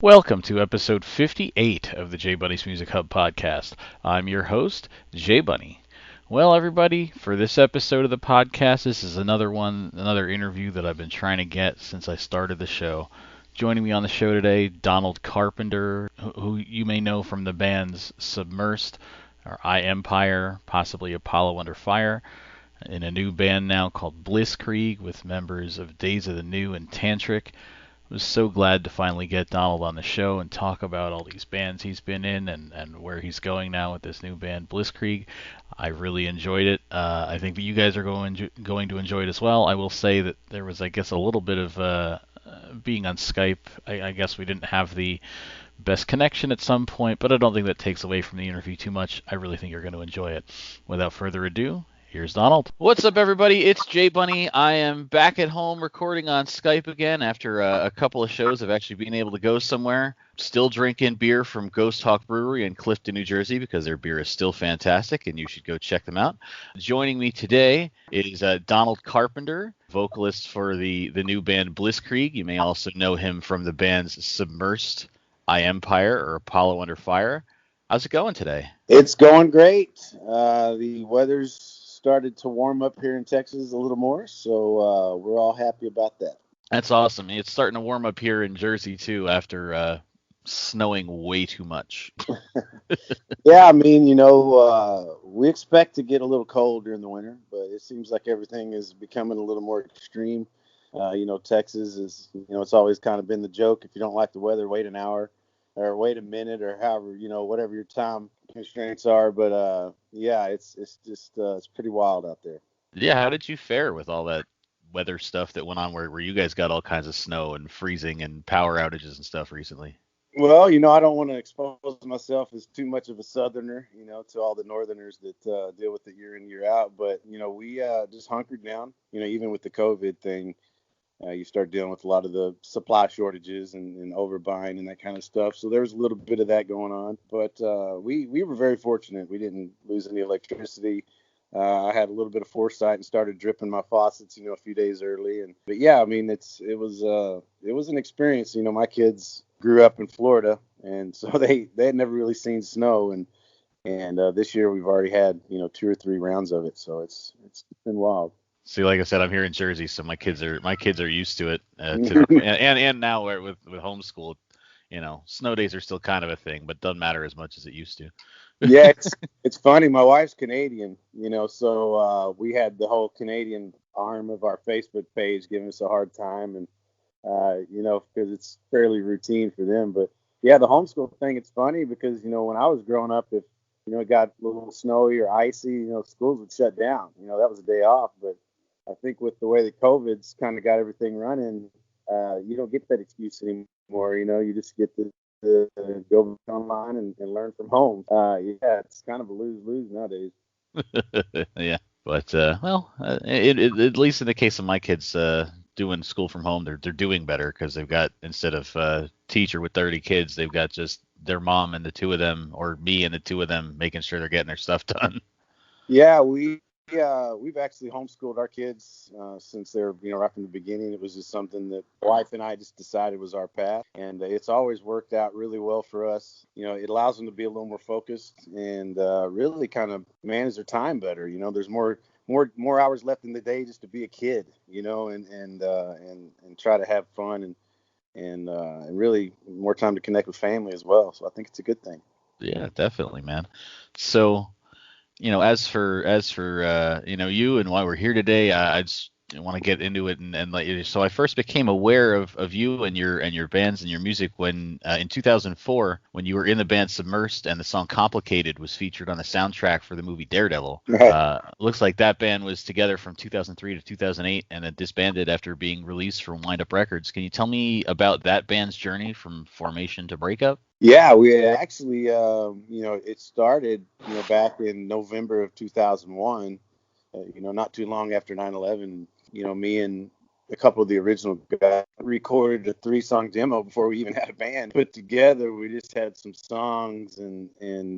Welcome to episode 58 of the J Bunny's Music Hub podcast. I'm your host, J Bunny. Well, everybody, for this episode of the podcast, this is another interview that I've been trying to get since I started the show. Joining me on the show today, Donald Carpenter, who you may know from the bands Submersed, or I Empire, possibly Apollo Under Fire, in a new band now called Blisskrieg with members of Days of the New and Tantric. I was so glad to finally get Donald on the show and talk about all these bands he's been in and where he's going now with this new band, Blisskrieg. I really enjoyed it. I think that you guys are going to enjoy it as well. I will say that there was, I guess, a little bit of being on Skype. I guess we didn't have the best connection at some point, but I don't think that takes away from the interview too much. I really think you're going to enjoy it. Without further ado, here's Donald. What's up, everybody? It's J Bunny. I am back at home recording on Skype again after a couple of shows of actually being able to go somewhere. Still drinking beer from Ghost Hawk Brewery in Clifton, New Jersey, because their beer is still fantastic, and you should go check them out. Joining me today is Donald Carpenter, vocalist for the new band Blisskrieg. You may also know him from the bands Submersed, I Empire, or Apollo Under Fire. How's it going today? It's going great. The weather's started to warm up here in Texas a little more, so we're all happy about that. That's awesome. It's starting to warm up here in Jersey too after snowing way too much. Yeah, I mean, we expect to get a little cold during the winter, but it seems like everything is becoming a little more extreme. Texas is, it's always kind of been the joke. If you don't like the weather, wait an hour or wait a minute or however, whatever your time constraints are. But it's just it's pretty wild out there. Yeah, how did you fare with all that weather stuff that went on where you guys got all kinds of snow and freezing and power outages and stuff recently? Well, I don't want to expose myself as too much of a southerner, to all the northerners that deal with it year in, year out. But, we just hunkered down, even with the COVID thing. You start dealing with a lot of the supply shortages and overbuying and that kind of stuff. So there was a little bit of that going on. But we were very fortunate. We didn't lose any electricity. I had a little bit of foresight and started dripping my faucets, a few days early. But yeah, I mean, it was an experience. My kids grew up in Florida, and so they had never really seen snow. And this year we've already had 2 or 3 rounds of it. So it's been wild. See, like I said, I'm here in Jersey, so my kids are used to it. And now with homeschool, snow days are still kind of a thing, but doesn't matter as much as it used to. Yeah, it's funny. My wife's Canadian, so we had the whole Canadian arm of our Facebook page giving us a hard time, and because it's fairly routine for them. But yeah, the homeschool thing, it's funny because when I was growing up, if it got a little snowy or icy, schools would shut down. That was a day off, but I think with the way that COVID's kind of got everything running, you don't get that excuse anymore. You just get to go online and learn from home. It's kind of a lose-lose nowadays. Yeah, but at least in the case of my kids doing school from home, they're doing better because they've got, instead of a teacher with 30 kids, they've got just their mom and the 2 of them, or me and the 2 of them, making sure they're getting their stuff done. Yeah, we've actually homeschooled our kids since they're, right from the beginning. It was just something that wife and I just decided was our path, and it's always worked out really well for us. It allows them to be a little more focused and really kind of manage their time better. There's more hours left in the day just to be a kid, and try to have fun and really more time to connect with family as well. So I think it's a good thing. Yeah, definitely, man. So, as for you and why we're here today, I just want to get into it and let you. So I first became aware of you and your bands and your music when in 2004, when you were in the band Submersed, and the song "Complicated" was featured on the soundtrack for the movie Daredevil. Looks like that band was together from 2003 to 2008, and then disbanded after being released from Wind Up Records. Can you tell me about that band's journey from formation to breakup? Yeah, we actually, it started, back in November of 2001, not too long after 9/11. Me and a couple of the original guys recorded a 3-song demo before we even had a band put together. We just had some songs, and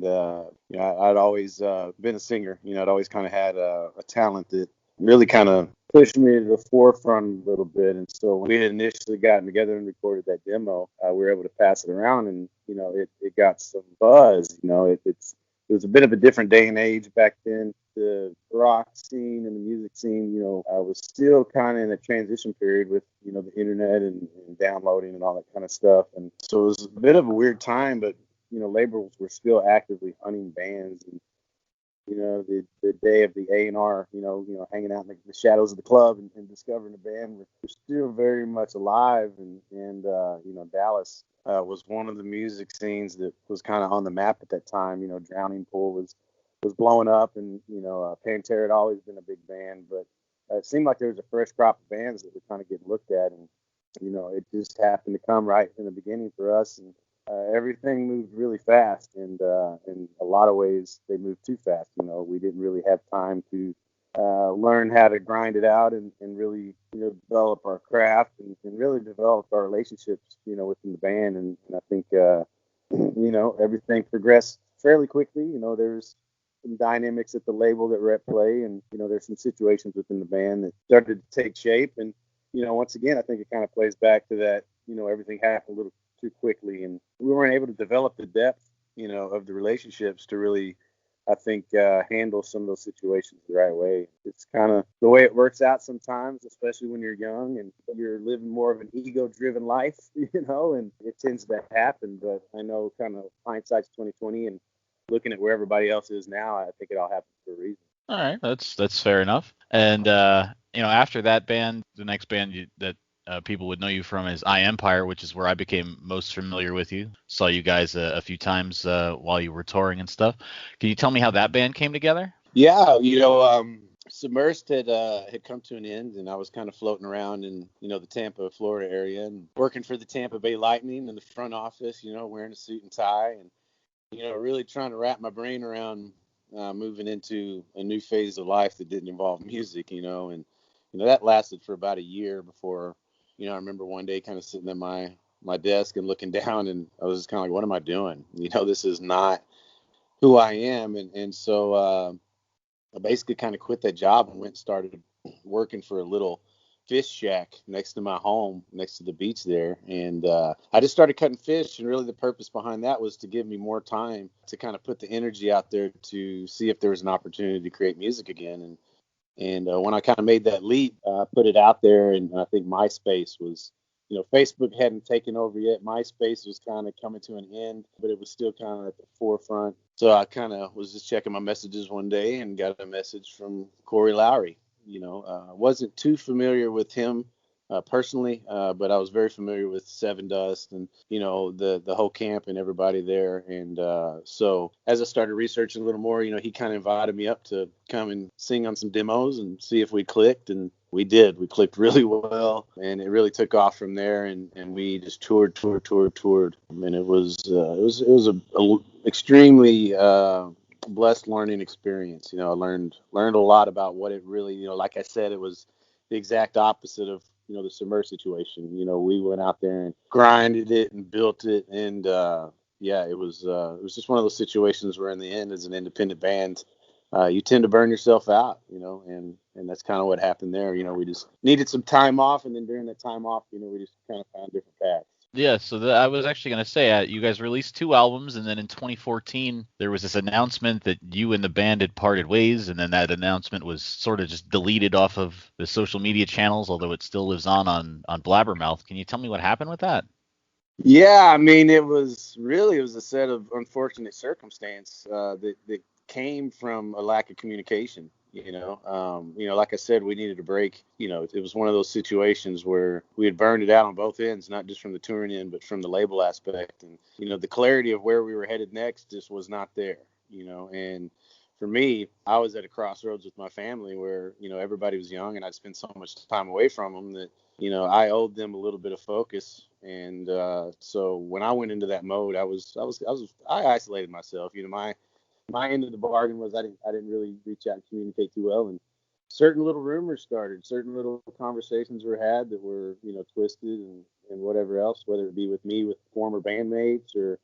I'd always been a singer. I'd always kind of had a talent that really kind of pushed me to the forefront a little bit. And so when we had initially gotten together and recorded that demo, we were able to pass it around, and it got some buzz. It was a bit of a different day and age back then. The rock scene and the music scene, I was still kind of in a transition period with, the internet and downloading and all that kind of stuff. And so it was a bit of a weird time, but, labels were still actively hunting bands. And, the day of the A&R, hanging out in the shadows of the club and discovering a band, we're still very much alive. And Dallas was one of the music scenes that was kind of on the map at that time. Drowning Pool was blowing up, and Pantera had always been a big band, but it seemed like there was a fresh crop of bands that were kind of getting looked at, and it just happened to come right in the beginning for us, and everything moved really fast, and in a lot of ways they moved too fast. We didn't really have time to learn how to grind it out and really develop our craft and really develop our relationships within the band, and I think everything progressed fairly quickly. There's some dynamics at the label that were at play, and there's some situations within the band that started to take shape, and once again I think it kind of plays back to that everything happened a little too quickly, and we weren't able to develop the depth of the relationships to really, I think, handle some of those situations the right way. It's kind of the way it works out sometimes, especially when you're young and you're living more of an ego-driven life, and it tends to happen. But I know, kind of hindsight's 2020, and looking at where everybody else is now, I think it all happened for a reason. All right, that's fair enough. And after that band, the next band that people would know you from is I Empire, which is where I became most familiar with you. Saw you guys a few times while you were touring and stuff. Can you tell me how that band came together? Yeah, Submersed had come to an end, and I was kind of floating around in the Tampa, Florida area, and working for the Tampa Bay Lightning in the front office, wearing a suit and tie, and really trying to wrap my brain around moving into a new phase of life that didn't involve music, and that lasted for about a year before, I remember one day kind of sitting at my desk and looking down, and I was just kind of like, what am I doing? This is not who I am. And so I basically kind of quit that job and went and started working for a little fish shack next to my home, next to the beach there. And I just started cutting fish. And really the purpose behind that was to give me more time to kind of put the energy out there to see if there was an opportunity to create music again. And when I kind of made that leap, I put it out there. And I think MySpace was, Facebook hadn't taken over yet. MySpace was kind of coming to an end, but it was still kind of at the forefront. So I kind of was just checking my messages one day and got a message from Corey Lowry. Wasn't too familiar with him personally, but I was very familiar with Seven Dust and, the whole camp and everybody there. And so as I started researching a little more, he kind of invited me up to come and sing on some demos and see if we clicked. And we did. We clicked really well, and it really took off from there. And we just toured. And it was a extremely blessed learning experience. I learned a lot about what it really, like I said, it was the exact opposite of, the Submersed situation. We went out there and grinded it and built it. And it was just one of those situations where in the end, as an independent band, you tend to burn yourself out, and that's kind of what happened there. We just needed some time off. And then during that time off, we just kind of found different paths. Yeah, so I was actually going to say, you guys released 2 albums, and then in 2014, there was this announcement that you and the band had parted ways, and then that announcement was sort of just deleted off of the social media channels, although it still lives on Blabbermouth. Can you tell me what happened with that? Yeah, I mean, it was a set of unfortunate circumstance that came from a lack of communication. Like I said, we needed a break. It was one of those situations where we had burned it out on both ends, not just from the touring end, but from the label aspect. And, the clarity of where we were headed next just was not there, and for me, I was at a crossroads with my family where, everybody was young and I'd spent so much time away from them that, I owed them a little bit of focus. And so when I went into that mode, I isolated myself. My end of the bargain was I didn't really reach out and communicate too well, and certain little rumors started, certain little conversations were had that were twisted and whatever else, whether it be with me with former bandmates or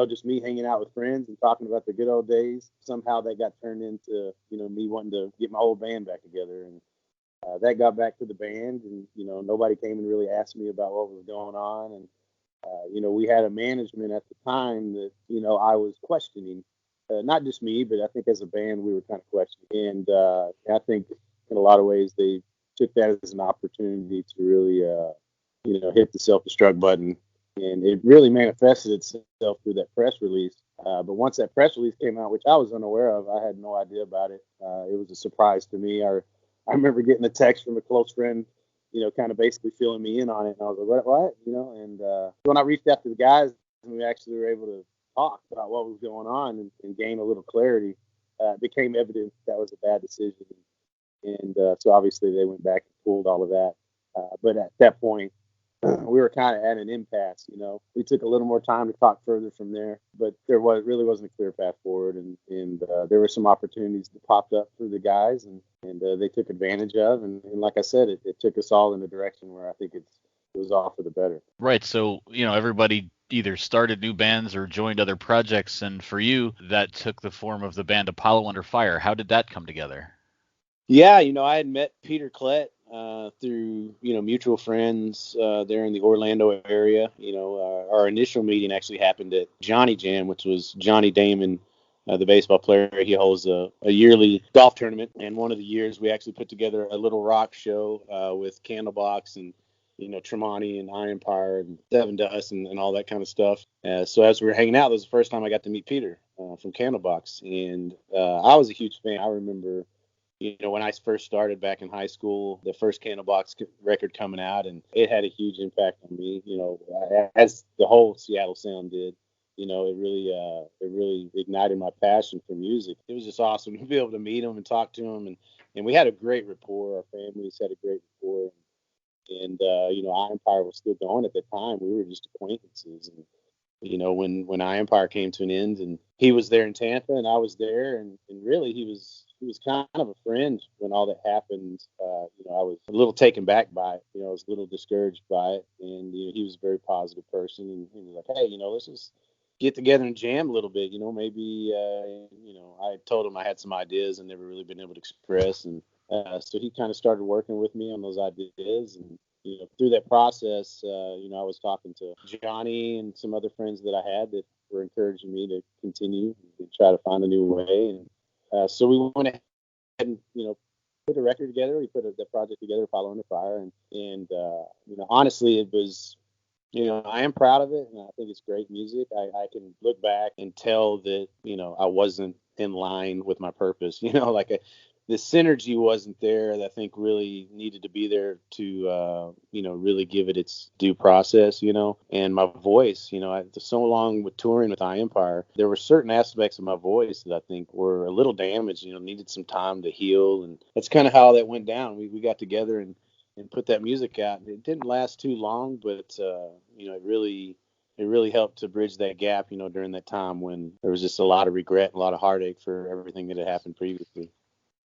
just me hanging out with friends and talking about the good old days. Somehow that got turned into me wanting to get my whole band back together, and that got back to the band, and nobody came and really asked me about what was going on. And we had a management at the time that I was questioning, not just me, but I think as a band we were kind of questioning. And I think in a lot of ways they took that as an opportunity to really hit the self-destruct button. And it really manifested itself through that press release. But once that press release came out, which I was unaware of, I had no idea about it. It was a surprise to me. I remember getting a text from a close friend, kind of basically filling me in on it. And I was like, what? And when I reached out to the guys, and we actually were able to talk about what was going on and gain a little clarity, it became evident that was a bad decision. And so obviously they went back and pulled all of that. But at that point, we were kind of at an impasse. We took a little more time to talk further from there, but there really wasn't a clear path forward, and there were some opportunities that popped up for the guys, and they took advantage of, and like I said, it took us all in a direction where I think it was all for the better. Right. So everybody either started new bands or joined other projects, and for you, that took the form of the band Apollo Under Fire. How did that come together? Yeah, I had met Peter Klett through mutual friends there in the Orlando area. Our initial meeting actually happened at Johnny Jam, which was Johnny Damon, the baseball player. He holds a yearly golf tournament, and one of the years we actually put together a little rock show with Candlebox and Tremonti and Iron Empire and Seven Dust and all that kind of stuff. So as we were hanging out, that was the first time I got to meet Peter from Candlebox, and I was a huge fan. I remember when I first started back in high school, the first Candlebox record coming out, and it had a huge impact on me, as the whole Seattle sound did. It really ignited my passion for music. It was just awesome to be able to meet him and talk to him, and we had a great rapport. Our families had a great rapport, and Iron Empire was still going at the time. We were just acquaintances, and when Iron Empire came to an end, and he was there in Tampa, and I was there, and really he was kind of a friend when all that happened. I was a little taken back by it. I was a little discouraged by it, and he was a very positive person, and he was like, hey, let's just get together and jam a little bit. Maybe I told him I had some ideas and never really been able to express, and so he kind of started working with me on those ideas, and through that process, I was talking to Johnny and some other friends that I had that were encouraging me to continue and try to find a new way. And so we went ahead and, put a record together. We put the project together, Apollo Under Fire. And honestly, it was, I am proud of it, and I think it's great music. I can look back and tell that, I wasn't in line with my purpose, the synergy wasn't there that I think really needed to be there to, really give it its due process, and my voice, so long with touring with Iron Empire, there were certain aspects of my voice that I think were a little damaged, needed some time to heal. And that's kind of how that went down. We got together and put that music out. It didn't last too long, but, it really helped to bridge that gap, during that time when there was just a lot of regret, a lot of heartache for everything that had happened previously.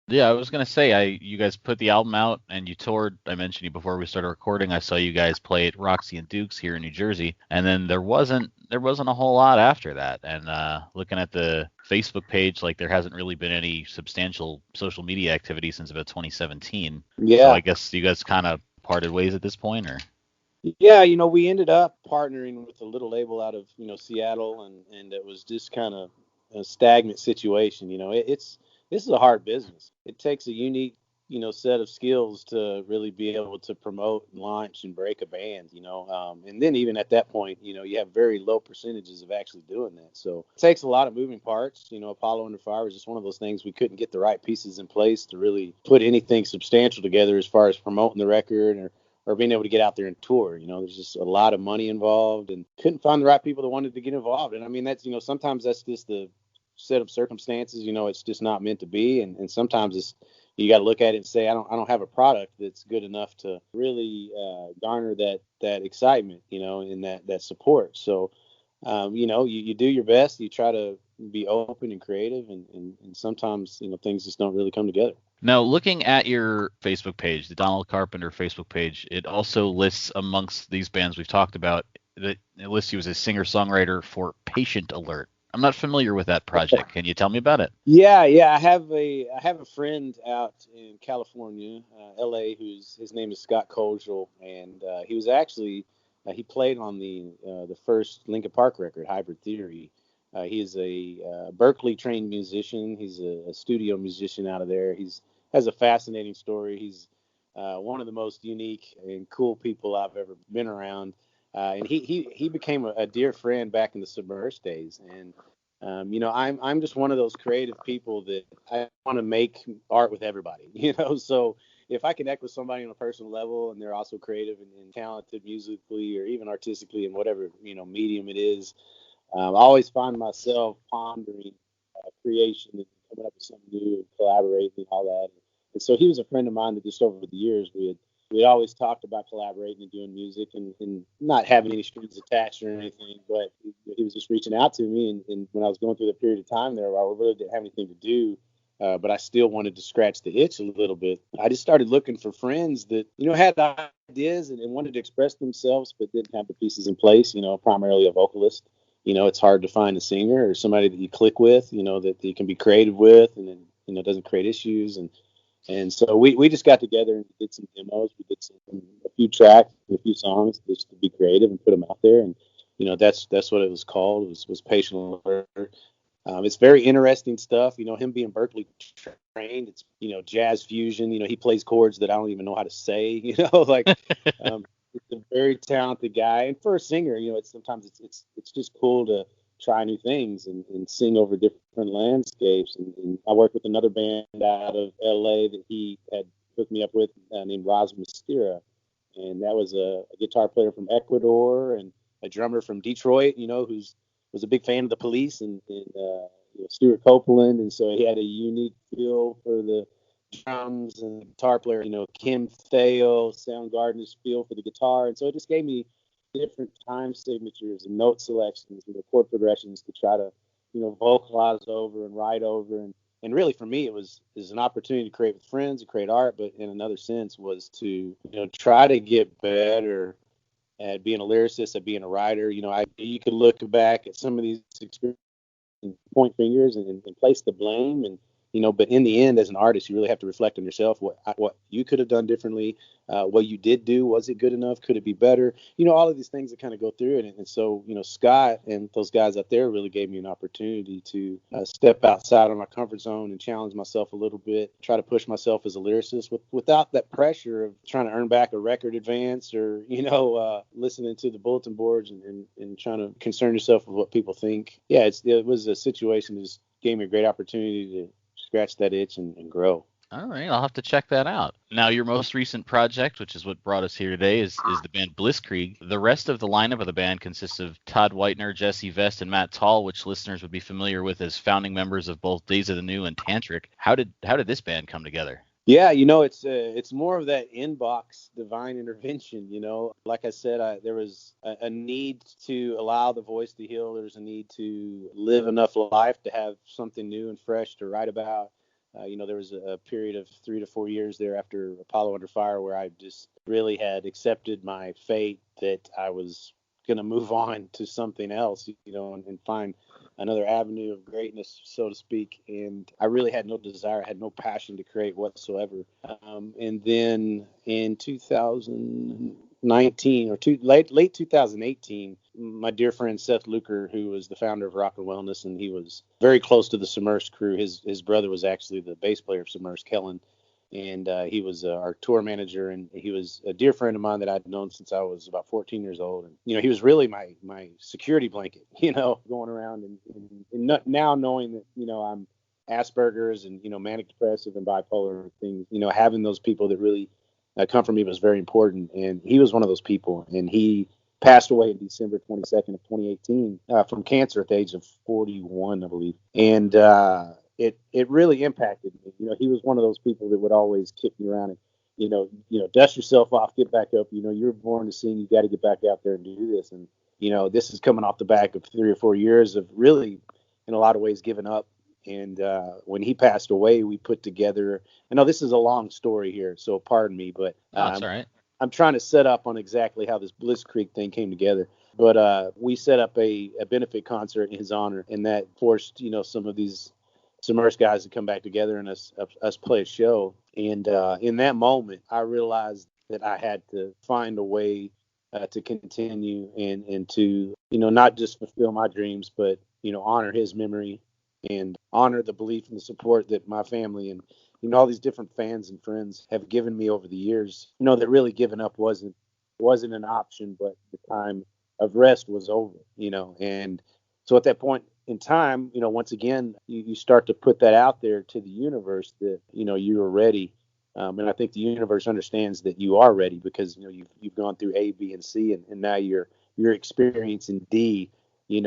Yeah, I was gonna say, you guys put the album out and you toured. I mentioned you before we started recording. I saw you guys play at Roxy and Duke's here in New Jersey, and then there wasn't a whole lot after that. And looking at the Facebook page, like there hasn't really been any substantial social media activity since about 2017. Yeah. So I guess you guys kind of parted ways at this point, or? Yeah, we ended up partnering with a little label out of Seattle, and it was just kind of a stagnant situation. This is a hard business. It takes a unique, set of skills to really be able to promote and launch and break a band, and then even at that point, you have very low percentages of actually doing that. So it takes a lot of moving parts. Apollo Under Fire was just one of those things we couldn't get the right pieces in place to really put anything substantial together as far as promoting the record or being able to get out there and tour. There's just a lot of money involved, and couldn't find the right people that wanted to get involved. And I mean, that's, sometimes that's just the set of circumstances, it's just not meant to be. And sometimes you got to look at it and say, I don't have a product that's good enough to really garner that excitement, and that support. So, you do your best. You try to be open and creative, and sometimes, things just don't really come together. Now, looking at your Facebook page, the Donald Carpenter Facebook page, it also lists amongst these bands we've talked about, that it lists you as a singer-songwriter for Patient Alert. I'm not familiar with that project. Can you tell me about it? Yeah. I have a friend out in California, L.A., his name is Scott Colgel, and he was actually he played on the first Linkin Park record, Hybrid Theory. He's a Berkeley trained musician. He's a studio musician out of there. He's has a fascinating story. He's one of the most unique and cool people I've ever been around. And he became a dear friend back in the Submersed days. And I'm just one of those creative people that I want to make art with everybody. So if I connect with somebody on a personal level and they're also creative and talented musically or even artistically in whatever medium it is, I always find myself pondering creation and coming up with something new and collaborating and all that. And so he was a friend of mine that just over the years we always talked about collaborating and doing music and not having any strings attached or anything, but he was just reaching out to me. And when I was going through the period of time there where I really didn't have anything to do, but I still wanted to scratch the itch a little bit, I just started looking for friends that, had ideas and wanted to express themselves, but didn't have the pieces in place, primarily a vocalist. It's hard to find a singer or somebody that you click with, that you can be creative with and then, doesn't create issues. And so we just got together and did some demos. We did a few tracks, a few songs just to be creative and put them out there. And, that's what it was called. It was Patient Alert. It's very interesting stuff. Him being Berkeley trained, it's, jazz fusion. He plays chords that I don't even know how to say, like it's a very talented guy. And for a singer, sometimes it's just cool to try new things and sing over different landscapes. And I worked with another band out of LA that he had hooked me up with named Raz Mystera. And that was a guitar player from Ecuador and a drummer from Detroit, was a big fan of the Police and Stuart Copeland. And so he had a unique feel for the drums and the guitar player, Kim Thao, Soundgarden's feel for the guitar. And so it just gave me different time signatures and note selections and chord progressions to try to, vocalize over and write over. And really for me, it was an opportunity to create with friends, to create art, but in another sense was to, try to get better at being a lyricist, at being a writer. You could look back at some of these experiences and point fingers and place the blame but in the end, as an artist, you really have to reflect on yourself, what you could have done differently, what you did do, was it good enough, could it be better, all of these things that kind of go through it. And so, Scott and those guys out there really gave me an opportunity to step outside of my comfort zone and challenge myself a little bit, try to push myself as a lyricist without that pressure of trying to earn back a record advance or, listening to the bulletin boards and trying to concern yourself with what people think. Yeah, it was a situation that just gave me a great opportunity to scratch that itch and grow. All right, I'll have to check that out. Now, your most recent project, which is what brought us here today, is the band Blisskrieg. The rest of the lineup of the band consists of Todd Whitener, Jesse Vest, and Matt Tall, which listeners would be familiar with as founding members of both Days of the New and Tantric. How did this band come together? Yeah, it's more of that inbox divine intervention. Like I said, there was a need to allow the voice to heal. There's a need to live enough life to have something new and fresh to write about. There was a period of 3 to 4 years there after Apollo Under Fire where I just really had accepted my fate that I was going to move on to something else, and find another avenue of greatness, so to speak. And I really had no desire, I had no passion to create whatsoever. And then in 2019 or late 2018, my dear friend Seth Luker, who was the founder of Rock and Wellness, and he was very close to the Submersed crew. His brother was actually the bass player of Submersed, Kellen. And he was our tour manager, and he was a dear friend of mine that I'd known since I was about 14 years old. And, he was really my security blanket, going around and now knowing that, I'm Asperger's and, manic depressive and bipolar things, having those people that really come from me was very important. And he was one of those people, and he passed away on December 22nd of 2018 from cancer at the age of 41, I believe. And, it really impacted me. He was one of those people that would always kick me around and, dust yourself off, get back up. You're born to sing. You got to get back out there and do this. And, this is coming off the back of 3 or 4 years of really, in a lot of ways, giving up. And when he passed away, we put together. I know this is a long story here, so pardon me, but that's all right. I'm trying to set up on exactly how this Blisskrieg thing came together. But we set up a benefit concert in his honor, and that forced, some of these Submersed guys to come back together and us play a show. And in that moment, I realized that I had to find a way to continue and to, not just fulfill my dreams, but, honor his memory and honor the belief and the support that my family and, all these different fans and friends have given me over the years. That really giving up wasn't an option, but the time of rest was over, and so at that point in time, once again, you start to put that out there to the universe that, you are ready. And I think the universe understands that you are ready because, you've gone through A, B, and C, and now you're experiencing D, and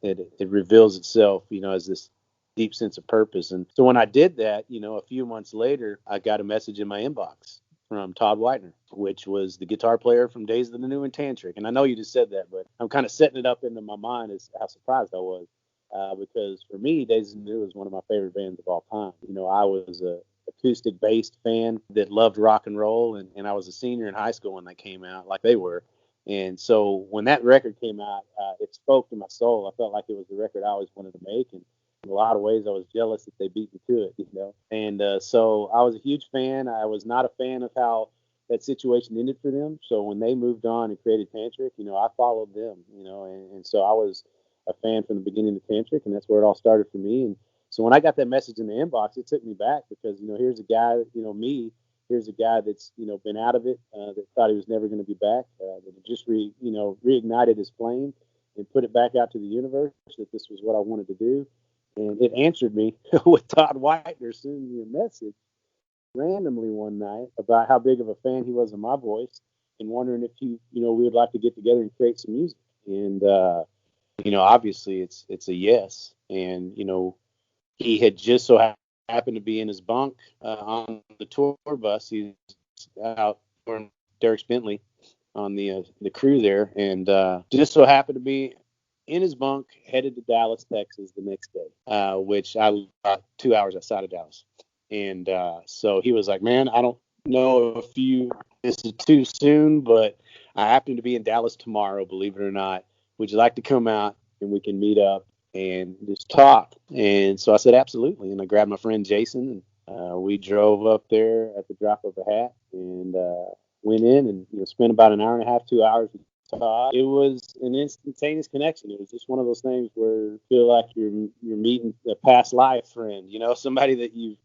it reveals itself, as this deep sense of purpose. And so when I did that, a few months later, I got a message in my inbox from Todd Whitener, which was the guitar player from Days of the New and Tantric. And I know you just said that, but I'm kind of setting it up into my mind as how surprised I was. Because for me, Days of the New is one of my favorite bands of all time. I was a acoustic-based fan that loved rock and roll, and I was a senior in high school when that came out, like they were. And so when that record came out, it spoke to my soul. I felt like it was the record I always wanted to make, and in a lot of ways, I was jealous that they beat me to it, And so I was a huge fan. I was not a fan of how that situation ended for them. So when they moved on and created Tantric, I followed them, and so I was a fan from the beginning of Tantric, and that's where it all started for me. And so when I got that message in the inbox, it took me back because, here's a guy, here's a guy that's, been out of it, that thought he was never going to be back, that just reignited his flame and put it back out to the universe that this was what I wanted to do. And it answered me with Todd Whitener sending me a message randomly one night about how big of a fan he was of my voice and wondering if we would like to get together and create some music. And, obviously it's a yes. And, he had just so happened to be in his bunk on the tour bus. He's out for Derek Bentley on the crew there. And just so happened to be in his bunk, headed to Dallas, Texas the next day, which I live about 2 hours outside of Dallas. And so he was like, man, I don't know if this is too soon, but I happen to be in Dallas tomorrow, believe it or not. Would you like to come out and we can meet up and just talk? And so I said, absolutely. And I grabbed my friend Jason, and we drove up there at the drop of a hat and went in and spent about an hour and a half, 2 hours with Todd. It was an instantaneous connection. It was just one of those things where you feel like you're meeting a past life friend, somebody that you've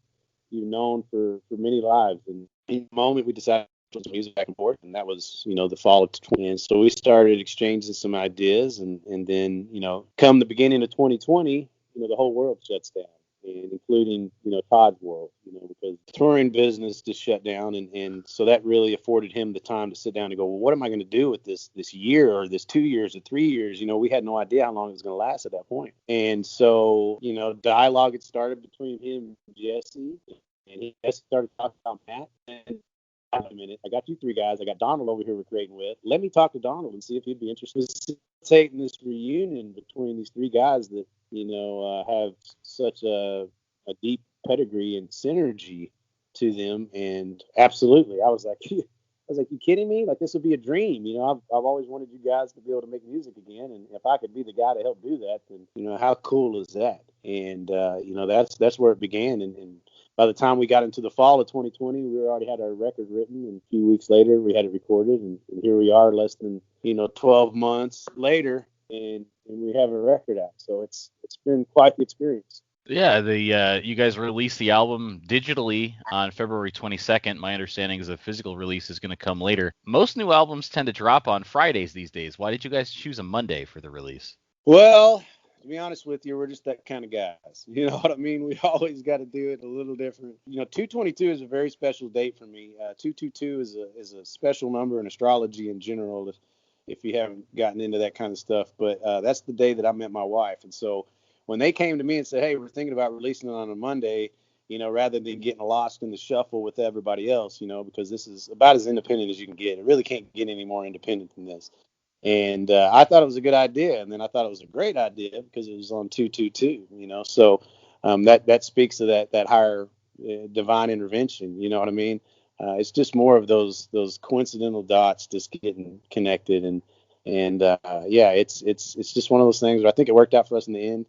known for many lives. And in the moment we decided to put music back and forth, and that was, the fall of 2020. And so we started exchanging some ideas, and then, come the beginning of 2020, the whole world shuts down, and including, Todd's world, because the touring business just shut down. And so that really afforded him the time to sit down and go, well, what am I going to do with this year or this 2 years or 3 years? We had no idea how long it was going to last at that point. And so, dialogue had started between him and Jesse, and he started talking about Matt. And a minute, I got you three guys. I got Donald over here we're creating with. Let me talk to Donald and see if he'd be interested in taking this reunion between these three guys that, have such a deep pedigree and synergy to them. And absolutely, I was like, you kidding me? Like, this would be a dream. I've always wanted you guys to be able to make music again. And if I could be the guy to help do that, then, how cool is that? And, that's where it began. And by the time we got into the fall of 2020, we already had our record written. And a few weeks later, we had it recorded. And here we are less than, 12 months later. And we have a record out. So it's been quite the experience. Yeah, you guys released the album digitally on February 22nd. My understanding is the physical release is going to come later. Most new albums tend to drop on Fridays these days. Why did you guys choose a Monday for the release? Well, to be honest with you, we're just that kind of guys. You know what I mean? We always got to do it a little different. 222 is a very special date for me. 222 is a special number in astrology in general, if you haven't gotten into that kind of stuff. But that's the day that I met my wife. And so when they came to me and said, hey, we're thinking about releasing it on a Monday, rather than getting lost in the shuffle with everybody else, because this is about as independent as you can get. It really can't get any more independent than this. And I thought it was a good idea. And then I thought it was a great idea because it was on 222, So that speaks to that higher divine intervention. You know what I mean? It's just more of those coincidental dots just getting connected. And And yeah, it's just one of those things. But I think it worked out for us in the end.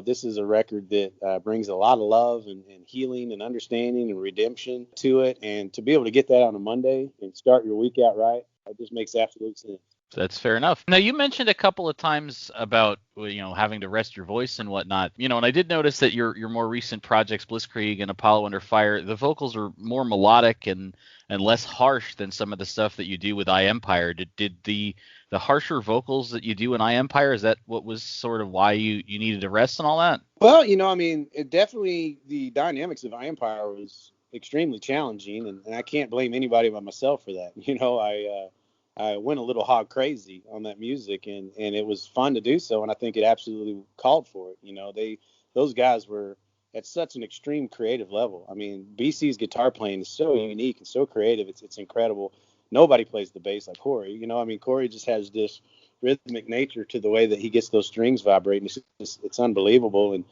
This is a record that brings a lot of love and healing and understanding and redemption to it. And to be able to get that on a Monday and start your week out right, it just makes absolute sense. That's fair enough. Now, you mentioned a couple of times about, having to rest your voice and whatnot. And I did notice that your more recent projects, Blisskrieg and Apollo Under Fire, the vocals are more melodic and less harsh than some of the stuff that you do with Empire. Did the harsher vocals that you do in Empire, is that what was sort of why you needed to rest and all that? Well, it definitely, the dynamics of Empire was extremely challenging, and I can't blame anybody but myself for that. I went a little hog crazy on that music, and it was fun to do so, and I think it absolutely called for it. Those guys were at such an extreme creative level. I mean, BC's guitar playing is so unique and so creative. It's incredible. Nobody plays the bass like Corey. Corey just has this rhythmic nature to the way that he gets those strings vibrating. It's unbelievable. And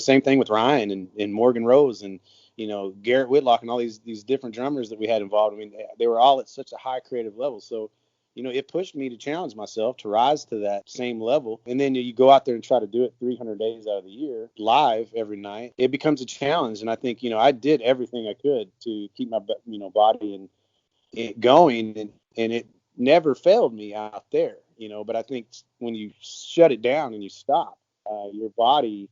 same thing with Ryan and Morgan Rose and Garrett Whitlock and all these different drummers that we had involved. I mean, they were all at such a high creative level. So it pushed me to challenge myself to rise to that same level. And then you go out there and try to do it 300 days out of the year, live every night. It becomes a challenge. And I think, I did everything I could to keep my, body and it going. And it never failed me out there, But I think when you shut it down and you stop, your body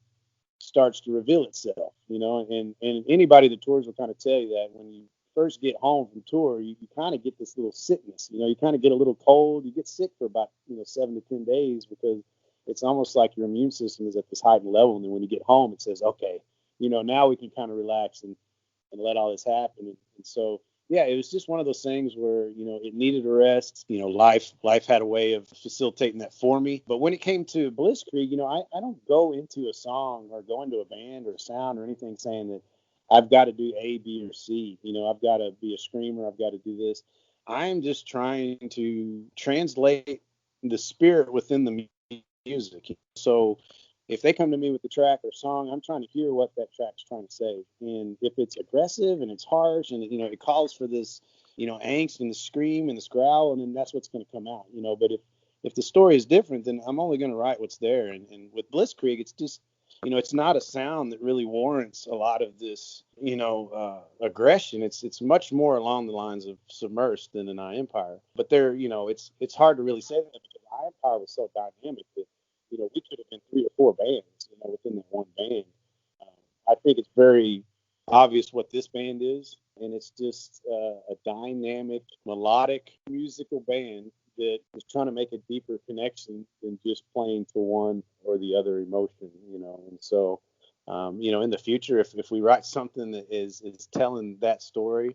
starts to reveal itself, And anybody that tours will kind of tell you that when you first get home from tour, you kind of get this little sickness, you kind of get a little cold, you get sick for about 7 to 10 days because it's almost like your immune system is at this heightened level, and then when you get home it says, okay, now we can kind of relax and let all this happen. And so yeah, it was just one of those things where it needed a rest. Life had a way of facilitating that for me. But when it came to Blisskrieg, I don't go into a song or go into a band or a sound or anything saying that I've got to do A, B, or C. I've got to be a screamer. I've got to do this. I'm just trying to translate the spirit within the music. So if they come to me with a track or song, I'm trying to hear what that track's trying to say. And if it's aggressive and it's harsh and, it calls for this, angst and the scream and this growl, and then that's what's going to come out, But if the story is different, then I'm only going to write what's there. And with Blisskrieg, it's just, it's not a sound that really warrants a lot of this, aggression. It's much more along the lines of Submersed than an Empire. But there, it's hard to really say that because Empire was so dynamic that, we could have been 3 or 4 bands, within that one band. I think it's very obvious what this band is, and it's just a dynamic, melodic, musical band that is trying to make a deeper connection than just playing to one or the other emotion, And so, in the future, if we write something that is telling that story,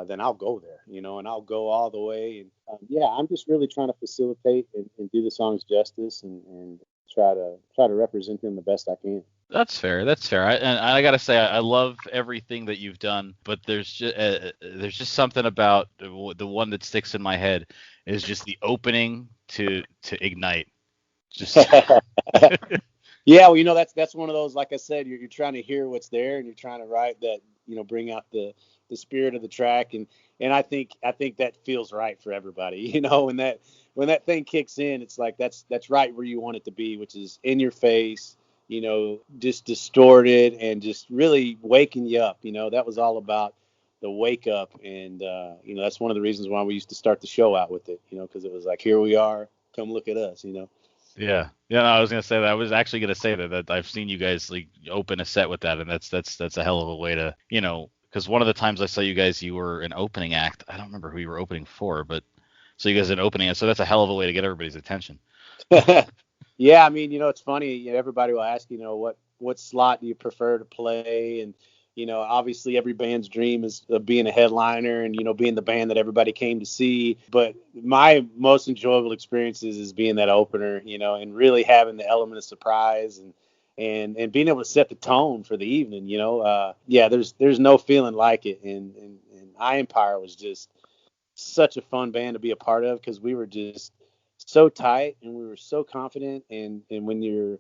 then I'll go there, and I'll go all the way. And yeah, I'm just really trying to facilitate and do the songs justice and try to represent them the best I can. That's fair. And I gotta say, I love everything that you've done, but there's just something about the one that sticks in my head is just the opening to Ignite. Just yeah, well, that's one of those. Like I said, you're trying to hear what's there, and you're trying to write that, bring out the spirit of the track, and I think that feels right for everybody. When that thing kicks in, it's like that's right where you want it to be, which is in your face. Just distorted and just really waking you up. That was all about the wake up. And, that's one of the reasons why we used to start the show out with it, because it was like, here we are, come look at us, Yeah. Yeah. No, I was going to say that. I was actually going to say that I've seen you guys like open a set with that. And that's a hell of a way to, because one of the times I saw you guys, you were an opening act. I don't remember who you were opening for, but so you guys an opening. So that's a hell of a way to get everybody's attention. Yeah, I mean, it's funny. Everybody will ask, what slot do you prefer to play? And, obviously every band's dream is of being a headliner and, being the band that everybody came to see. But my most enjoyable experiences is being that opener, and really having the element of surprise and being able to set the tone for the evening, yeah, there's no feeling like it. And Empire was just such a fun band to be a part of because we were just so tight and we were so confident. And when you're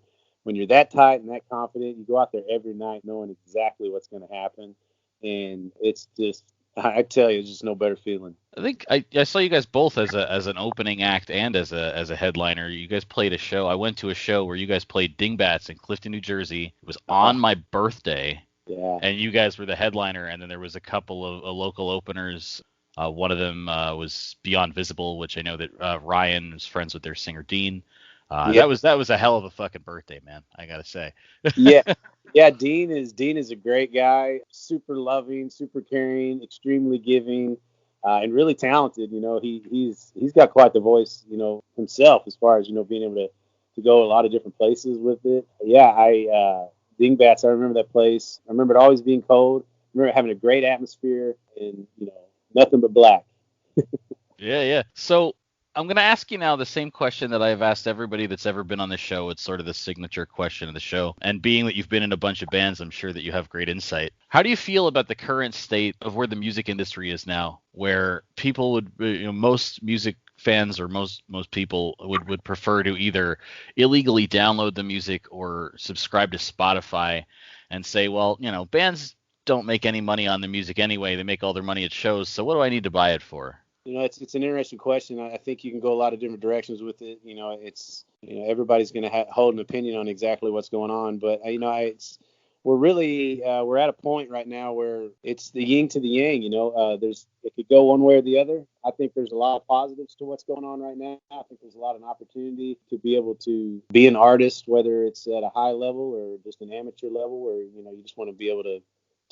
that tight and that confident, you go out there every night knowing exactly what's going to happen. And it's just I tell you, it's just no better feeling. I think I saw you guys both as an opening act and as a headliner. You guys played a show. I went to a show where you guys played Dingbats in Clifton, New Jersey. It was on my birthday. Yeah. And you guys were the headliner, and then there was a couple of local openers. One of them was Beyond Visible, which I know that Ryan was friends with their singer Dean. That was a hell of a fucking birthday, man. I gotta say. Yeah. Dean is a great guy, super loving, super caring, extremely giving, and really talented. You know, he's got quite the voice, you know, himself as far as, you know, being able to go a lot of different places with it. Yeah, Dingbats, I remember that place. I remember it always being cold. I remember having a great atmosphere and, you know, nothing but black. Yeah. So I'm going to ask you now the same question that I've asked everybody that's ever been on the show. It's sort of the signature question of the show. And being that you've been in a bunch of bands, I'm sure that you have great insight. How do you feel about the current state of where the music industry is now, where people would, you know, most music fans or most people would prefer to either illegally download the music or subscribe to Spotify and say, well, you know, bands don't make any money on the music anyway. They make all their money at shows. So what do I need to buy it for? You know, it's an interesting question. I think you can go a lot of different directions with it. You know, everybody's going to hold an opinion on exactly what's going on. But, you know, we're at a point right now where it's the yin to the yang. You know, it could go one way or the other. I think there's a lot of positives to what's going on right now. I think there's a lot of opportunity to be able to be an artist, whether it's at a high level or just an amateur level, where, you know, you just want to be able to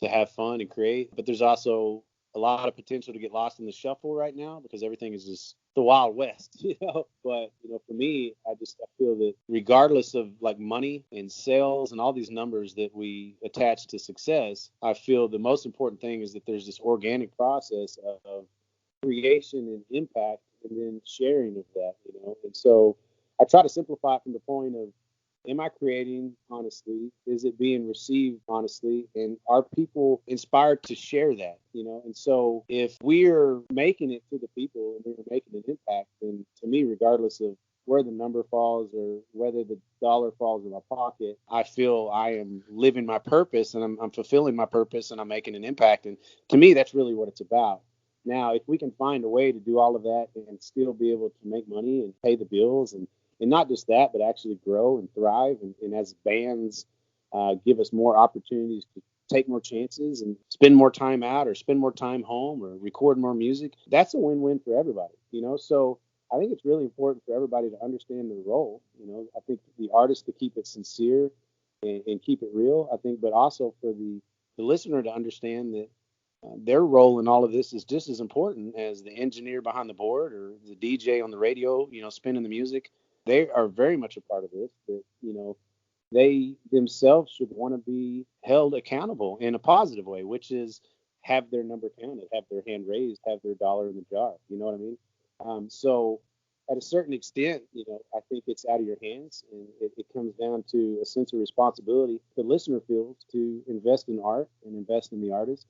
have fun and create. But there's also a lot of potential to get lost in the shuffle right now because everything is just the Wild West, you know. But, you know, for me, I feel that regardless of like money and sales and all these numbers that we attach to success, I feel the most important thing is that there's this organic process of creation and impact and then sharing of that, you know. And so I try to simplify it from the point of, am I creating honestly? Is it being received honestly? And are people inspired to share that, you know? And so if we're making it to the people and we're making an impact, then to me, regardless of where the number falls or whether the dollar falls in my pocket, I feel I am living my purpose and I'm fulfilling my purpose and I'm making an impact. And to me, that's really what it's about. Now, if we can find a way to do all of that and still be able to make money and pay the bills and not just that, but actually grow and thrive. And as bands give us more opportunities to take more chances and spend more time out or spend more time home or record more music, that's a win-win for everybody, you know? So I think it's really important for everybody to understand their role. You know, I think the artist to keep it sincere and keep it real, I think, but also for the listener to understand that their role in all of this is just as important as the engineer behind the board or the DJ on the radio, you know, spinning the music. They are very much a part of this, that, you know, they themselves should want to be held accountable in a positive way, which is have their number counted, have their hand raised, have their dollar in the jar. You know what I mean? So at a certain extent, you know, I think it's out of your hands, and it comes down to a sense of responsibility the listener feels to invest in art and invest in the artist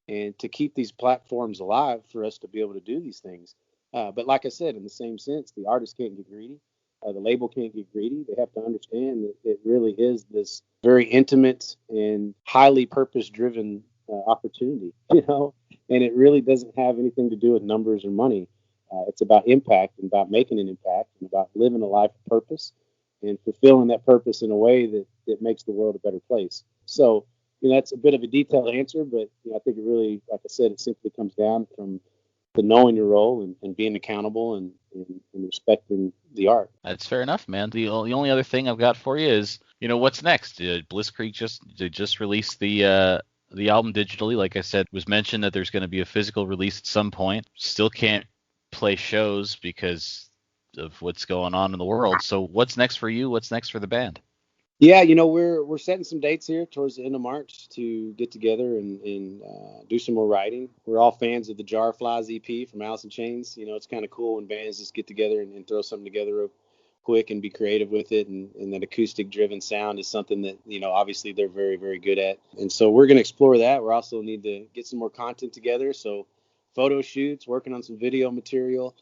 and to keep these platforms alive for us to be able to do these things. But like I said, in the same sense, the artist can't get greedy. The label can't get greedy. They have to understand that it really is this very intimate and highly purpose-driven opportunity, you know, and it really doesn't have anything to do with numbers or money. It's about impact and about making an impact and about living a life of purpose and fulfilling that purpose in a way that makes the world a better place. So, you know, that's a bit of a detailed answer, but, you know, I think it really, like I said, it simply comes down from to knowing your role and being accountable and respecting the art. That's fair enough, man. The only other thing I've got for you is, you know, what's next? Blisskrieg just released the album digitally. Like I said, it was mentioned that there's going to be a physical release at some point. Still can't play shows because of what's going on in the world. So what's next for you? What's next for the band? Yeah, you know, we're setting some dates here towards the end of March to get together and do some more writing. We're all fans of the Jar Flies EP from Alice in Chains. You know, it's kind of cool when bands just get together and throw something together real quick and be creative with it. And that acoustic driven sound is something that, you know, obviously they're very, very good at. And so we're going to explore that. We also need to get some more content together. So photo shoots, working on some video material.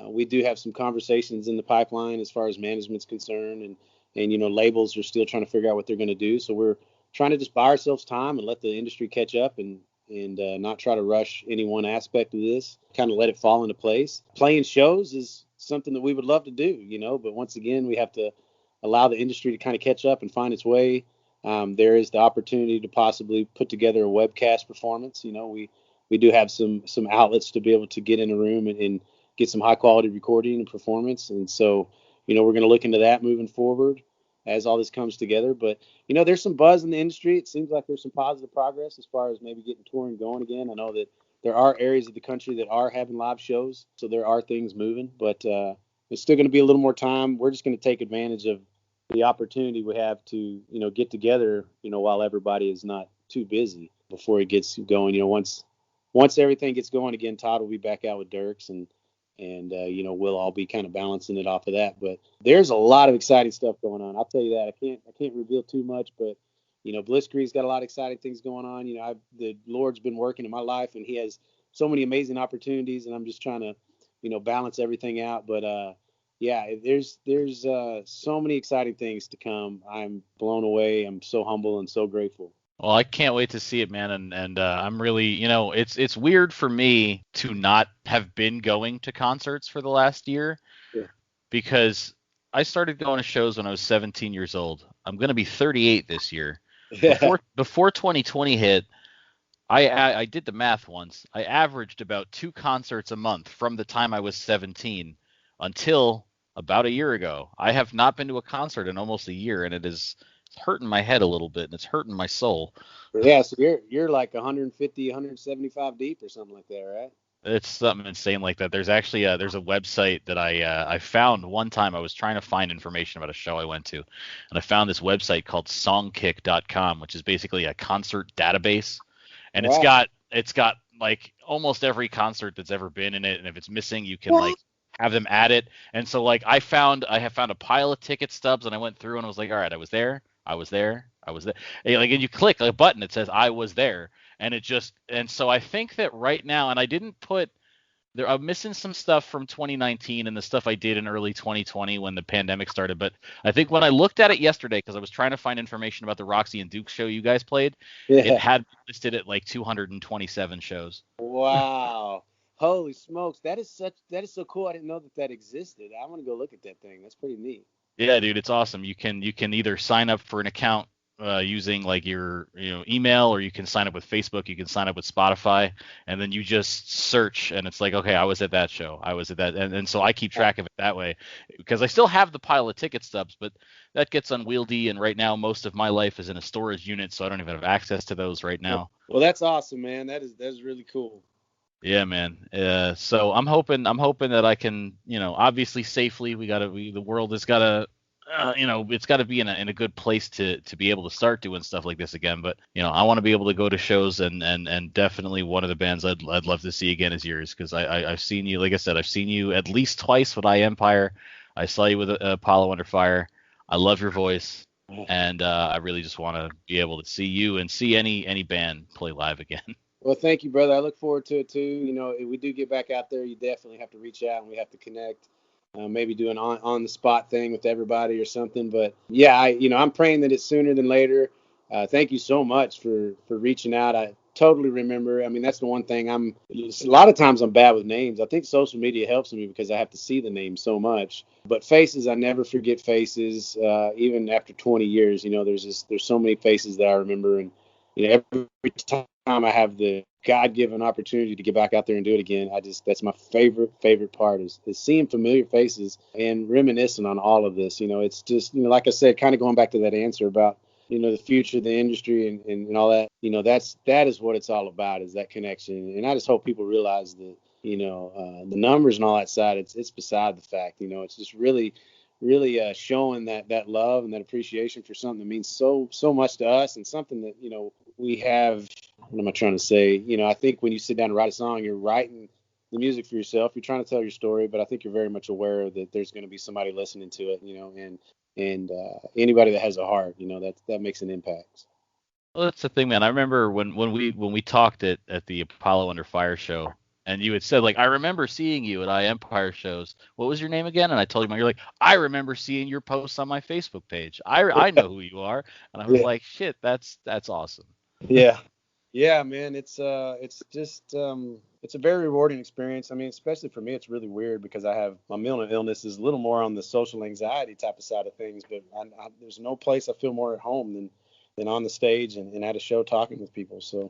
We do have some conversations in the pipeline as far as management's concerned, and, you know, labels are still trying to figure out what they're going to do. So we're trying to just buy ourselves time and let the industry catch up and and not try to rush any one aspect of this. Kind of let it fall into place. Playing shows is something that we would love to do, but once again, we have to allow the industry to kind of catch up and find its way. There is the opportunity to possibly put together a webcast performance. We do have some outlets to be able to get in a room and get some high quality recording and performance. And so, we're going to look into that moving forward as all this comes together. But, there's some buzz in the industry. It seems like there's some positive progress as far as maybe getting touring going again. I know that there are areas of the country that are having live shows, so there are things moving, but it's still going to be a little more time. We're just going to take advantage of the opportunity we have to, get together, while everybody is not too busy before it gets going. Once everything gets going again, Todd will be back out with Dirks, and we'll all be kind of balancing it off of that. But there's a lot of exciting stuff going on. I'll tell you that. I can't reveal too much, but Blisskrieg's got a lot of exciting things going on. The Lord's been working in my life, and He has so many amazing opportunities, and I'm just trying to, balance everything out. But there's so many exciting things to come. I'm blown away. I'm so humble and so grateful. Well, I can't wait to see it, man, and I'm really, it's weird for me to not have been going to concerts for the last year, because I started going to shows when I was 17 years old. I'm going to be 38 this year. Before 2020 hit, I did the math once. I averaged about 2 concerts a month from the time I was 17 until about a year ago. I have not been to a concert in almost a year, and it's hurting my head a little bit, and it's hurting my soul. Yeah, so you're like 150, 175 deep or something like that, right? It's something insane like that. There's actually there's a website that I found one time. I was trying to find information about a show I went to, and I found this website called songkick.com, which is basically a concert database, and wow. it's got like almost every concert that's ever been in it, and if it's missing, you can like have them add it. And so like I have found a pile of ticket stubs, and I went through and I was like, all right, I was there. And like, and you click a button, it says I was there, and so I think that right now, and I didn't put there, I'm missing some stuff from 2019 and the stuff I did in early 2020 when the pandemic started. But I think when I looked at it yesterday, because I was trying to find information about the Roxy and Duke show you guys played, it had listed at like 227 shows. Wow. Holy smokes. That is so cool. I didn't know that existed. I want to go look at that thing. That's pretty neat. Yeah, dude, it's awesome. You can either sign up for an account using like your email, or you can sign up with Facebook. You can sign up with Spotify, and then you just search, and it's like, okay, I was at that show, I was at that, and so I keep track of it that way, because I still have the pile of ticket stubs, but that gets unwieldy, and right now most of my life is in a storage unit, so I don't even have access to those right now. Well, that's awesome, man. That's really cool. Yeah, man. So I'm hoping that I can, obviously safely. The world has got to, it's got to be in a good place to be able to start doing stuff like this again. But I want to be able to go to shows, and definitely one of the bands I'd love to see again is yours, because I've seen you, like I said, I've seen you at least twice with Empire. I saw you with Apollo Under Fire. I love your voice, and I really just want to be able to see you and see any band play live again. Well, thank you, brother. I look forward to it too. If we do get back out there, you definitely have to reach out and we have to connect. Maybe do an on the spot thing with everybody or something. But yeah, I'm praying that it's sooner than later. Thank you so much for reaching out. I totally remember. I mean, that's the one thing a lot of times I'm bad with names. I think social media helps me because I have to see the name so much. But faces, I never forget faces. Even after 20 years, there's so many faces that I remember, and every time I have the God-given opportunity to get back out there and do it again, that's my favorite part is seeing familiar faces and reminiscing on all of this. It's just, like I said, kind of going back to that answer about, the future of the industry and all that, that is what it's all about, is that connection. And I just hope people realize that, the numbers and all that side, it's beside the fact. It's just really showing that love and that appreciation for something that means so much to us, and something that we have. What am I trying to say? I think when you sit down to write a song, you're writing the music for yourself. You're trying to tell your story, but I think you're very much aware that there's going to be somebody listening to it. And anybody that has a heart, that makes an impact. Well, that's the thing, man. I remember when we talked at the Apollo Under Fire show. And you had said, like, I remember seeing you at Empire shows. What was your name again? And I told you, you're like, I remember seeing your posts on my Facebook page. I know who you are. And I was like, shit, that's awesome. Yeah. Yeah, man, it's just it's a very rewarding experience. I mean, especially for me, it's really weird because I have my mental illness is a little more on the social anxiety type of side of things, but there's no place I feel more at home than on the stage and at a show talking with people. So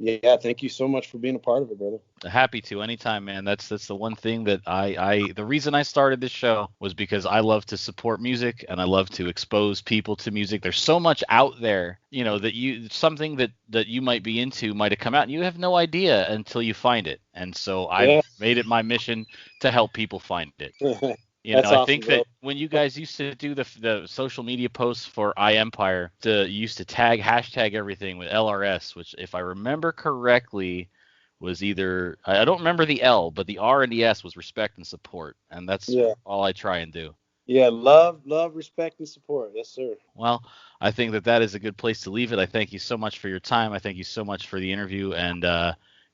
yeah, thank you so much for being a part of it, brother. Happy to, anytime, man. That's the one thing that the reason I started this show was because I love to support music and I love to expose people to music. There's so much out there, that something that you might be into might have come out and you have no idea until you find it. And so I've made it my mission to help people find it. That's awesome, I think bro. that when you guys used to do the social media posts for iEmpire, you used to hashtag everything with LRS, which, if I remember correctly, was either, I don't remember the L, but the R and the S was respect and support, and that's all I try and do. Yeah, love, respect, and support. Yes, sir. Well, I think that is a good place to leave it. I thank you so much for your time. I thank you so much for the interview, and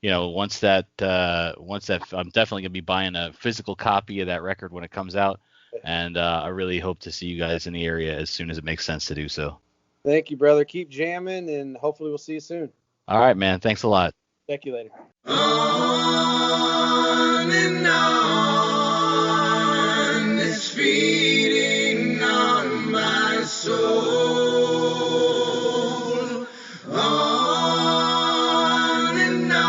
once that I'm definitely gonna be buying a physical copy of that record when it comes out, and I really hope to see you guys in the area as soon as it makes sense to do so. Thank you, brother. Keep jamming, and hopefully we'll see you soon. All right, man. Thanks a lot. Check you later. On and on, it's feeding on my soul. On and on,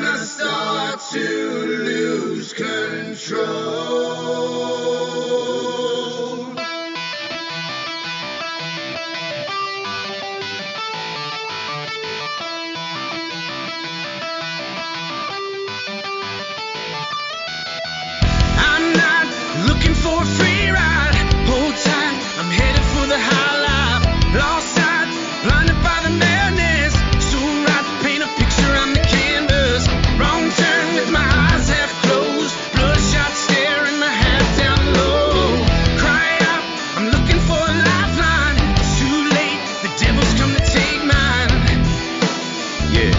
I start to lose control. I'm not looking for a free ride. Hold tight, I'm headed for the high life. Lost sight, blinded by the madness. So right, paint a picture on the canvas. Wrong turn with my eyes half closed. Bloodshot stare and my head down low. Cry out, I'm looking for a lifeline. It's too late, the devil's come to take mine. Yeah.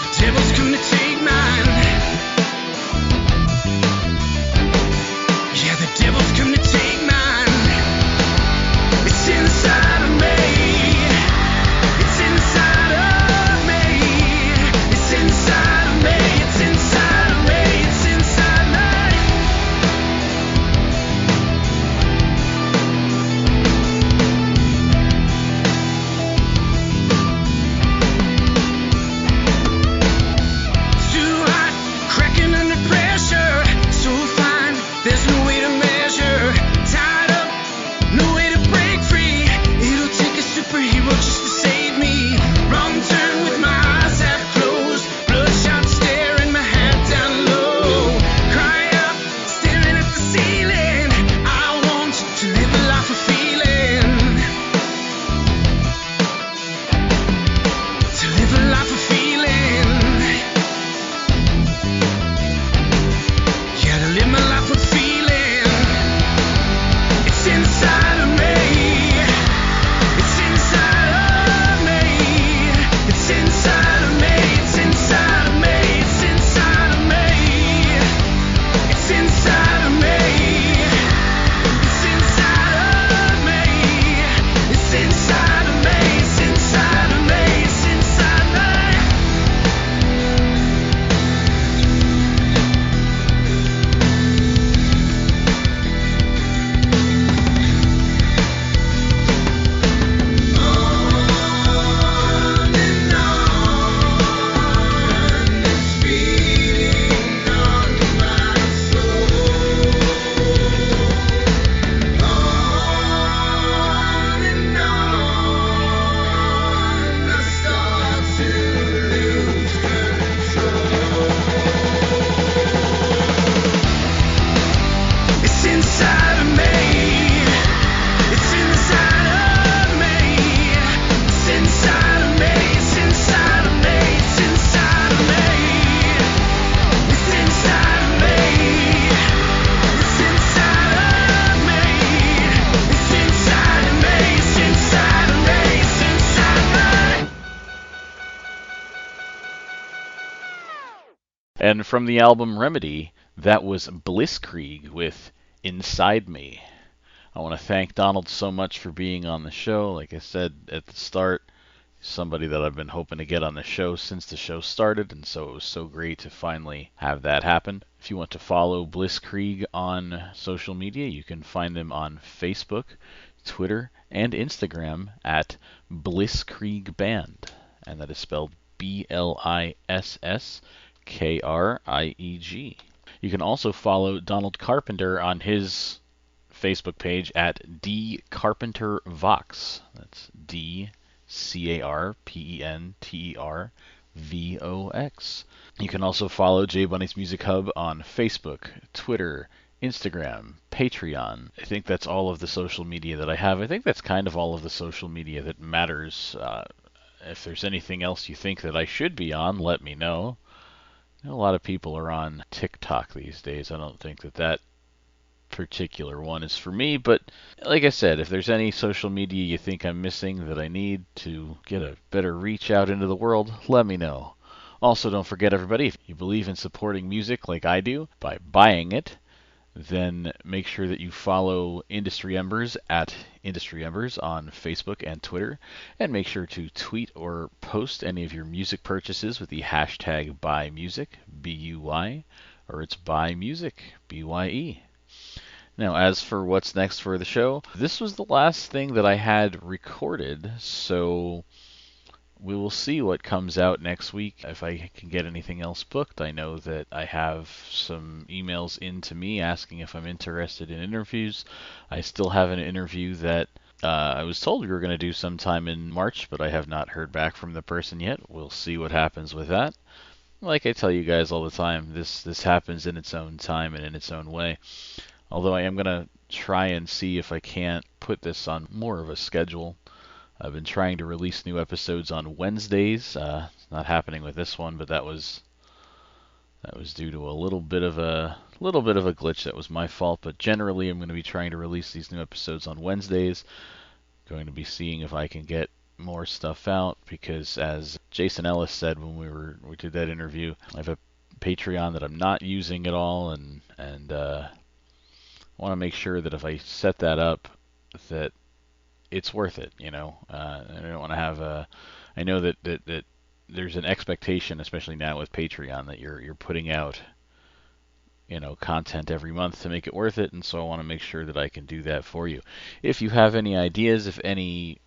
The devil's come to take mine. Yeah, the devil's come to take mine. It's inside of me. It's inside of me. It's inside of me. It's inside of me. It's inside me. Too hot, cracking under pressure. So fine, there's no way to measure. Tied up, no way to break free. It'll take a superhero just to save me. Wrong turn with my eyes half closed. Bloodshot stare and my head down low. Cry out, staring at the ceiling. I want to live a life of feeling. To live a life of feeling. Yeah, to live my life with feeling. It's inside of me. It's inside of me. It's inside of me. It's inside of me. It's inside of me. It's inside of me. It's inside of me. It's inside of me. It's inside of me. It's inside me. On and on, it's feeding on my soul. On and on, I start to lose control. It's inside of me. It's inside of me. It's inside of me. It's inside of me. It's inside of me. It's inside of me. It's inside of me. It's inside of me. It's inside of me. It's inside of me. And from the album Remedy, that was Blisskrieg with Inside Me. I want to thank Donald so much for being on the show. Like I said at the start, somebody that I've been hoping to get on the show since the show started, and so it was so great to finally have that happen. If you want to follow Blisskrieg on social media, you can find him on Facebook, Twitter, and Instagram at Blisskrieg Band, and that is spelled Blisskrieg. You can also follow Donald Carpenter on his Facebook page at D Carpenter Vox. That's DCarpenterVox. You can also follow J Bunny's Music Hub on Facebook, Twitter, Instagram, Patreon. I think that's all of the social media that I have. I think that's kind of all of the social media that matters. If there's anything else you think that I should be on, let me know. A lot of people are on TikTok these days. I don't think that particular one is for me, but like I said, if there's any social media you think I'm missing that I need to get a better reach out into the world, let me know. Also, don't forget, everybody, if you believe in supporting music like I do by buying it, then make sure that you follow Industry Embers at Industry Embers on Facebook and Twitter, and make sure to tweet or post any of your music purchases with the hashtag BuyMusic, B-U-Y, or it's BuyMusic, B-Y-E. Now, as for what's next for the show, this was the last thing that I had recorded, so we will see what comes out next week. If I can get anything else booked, I know that I have some emails in to me asking if I'm interested in interviews. I still have an interview that I was told we were going to do sometime in March, but I have not heard back from the person yet. We'll see what happens with that. Like I tell you guys all the time, this happens in its own time and in its own way. Although I am going to try and see if I can't put this on more of a schedule. I've been trying to release new episodes on Wednesdays. It's not happening with this one, but that was due to a little bit of a glitch. That was my fault. But generally, I'm going to be trying to release these new episodes on Wednesdays. Going to be seeing if I can get more stuff out, because as Jason Ellis said when we did that interview, I have a Patreon that I'm not using at all, and I want to make sure that if I set that up, that it's worth it, I don't want to have I know that there's an expectation, especially now with Patreon, that you're putting out, content every month to make it worth it, and so I want to make sure that I can do that for you. If you have any ideas, if any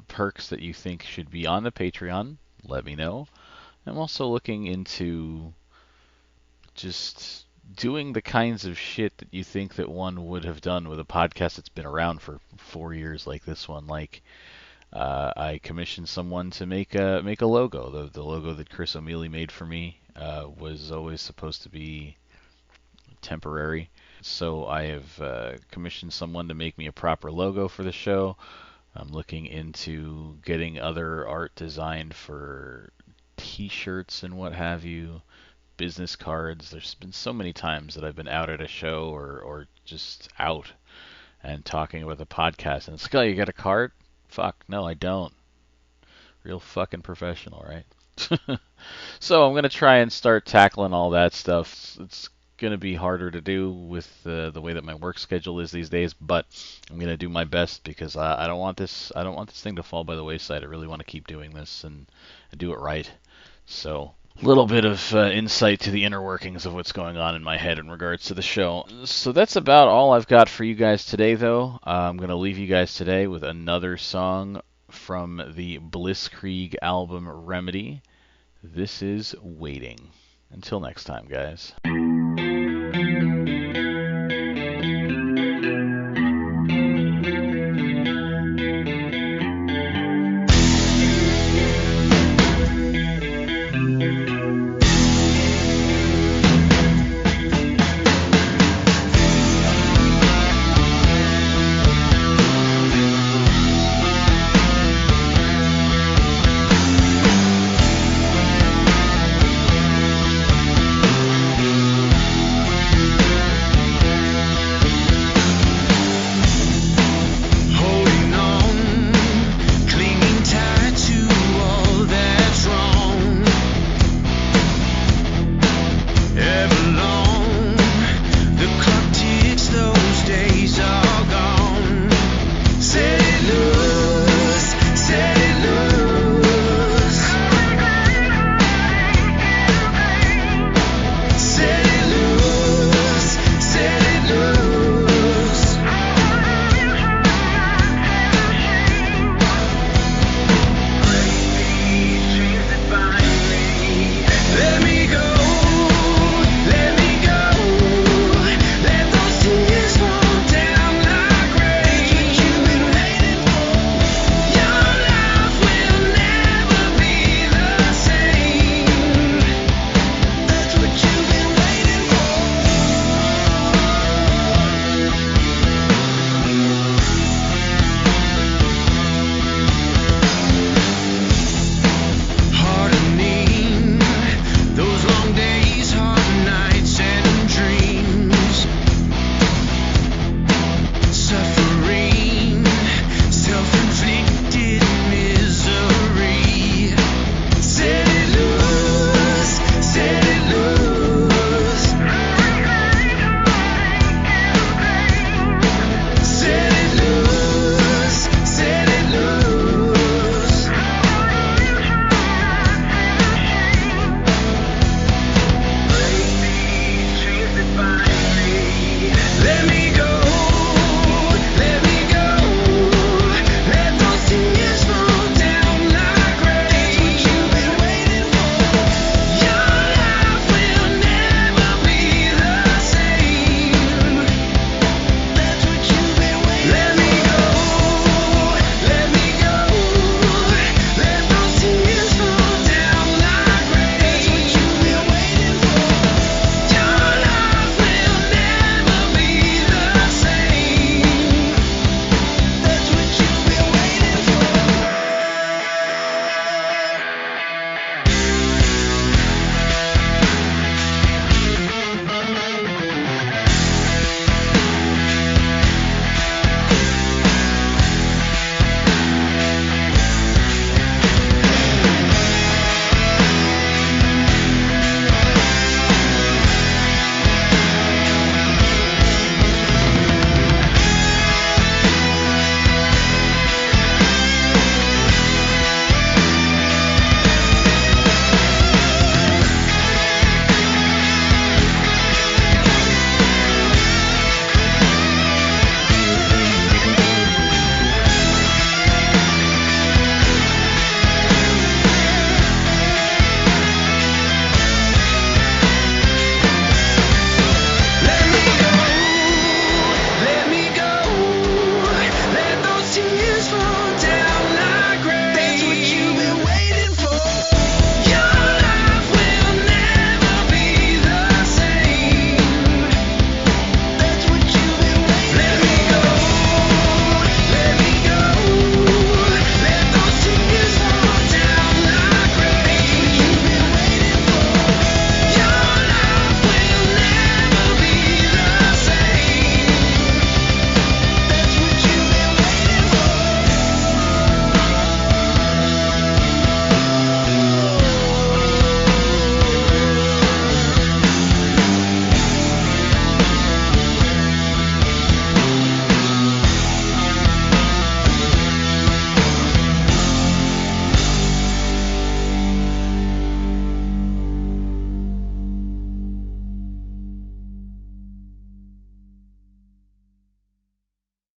perks that you think should be on the Patreon, let me know. I'm also looking into just doing the kinds of shit that you think that one would have done with a podcast that's been around for 4 years like this one. Like, I commissioned someone to make a logo. The logo that Chris O'Mealy made for me was always supposed to be temporary. So I have commissioned someone to make me a proper logo for the show. I'm looking into getting other art designed for t-shirts and what have you. Business cards. There's been so many times that I've been out at a show or just out and talking about the podcast, and it's like, oh, you got a card? Fuck, no, I don't. Real fucking professional, right? So I'm going to try and start tackling all that stuff. It's going to be harder to do with the way that my work schedule is these days, but I'm going to do my best, because I don't want this thing to fall by the wayside. I really want to keep doing this and do it right. So, a little bit of insight to the inner workings of what's going on in my head in regards to the show. So that's about all I've got for you guys today, though. I'm going to leave you guys today with another song from the Blisskrieg album Remedy. This is Waiting. Until next time, guys.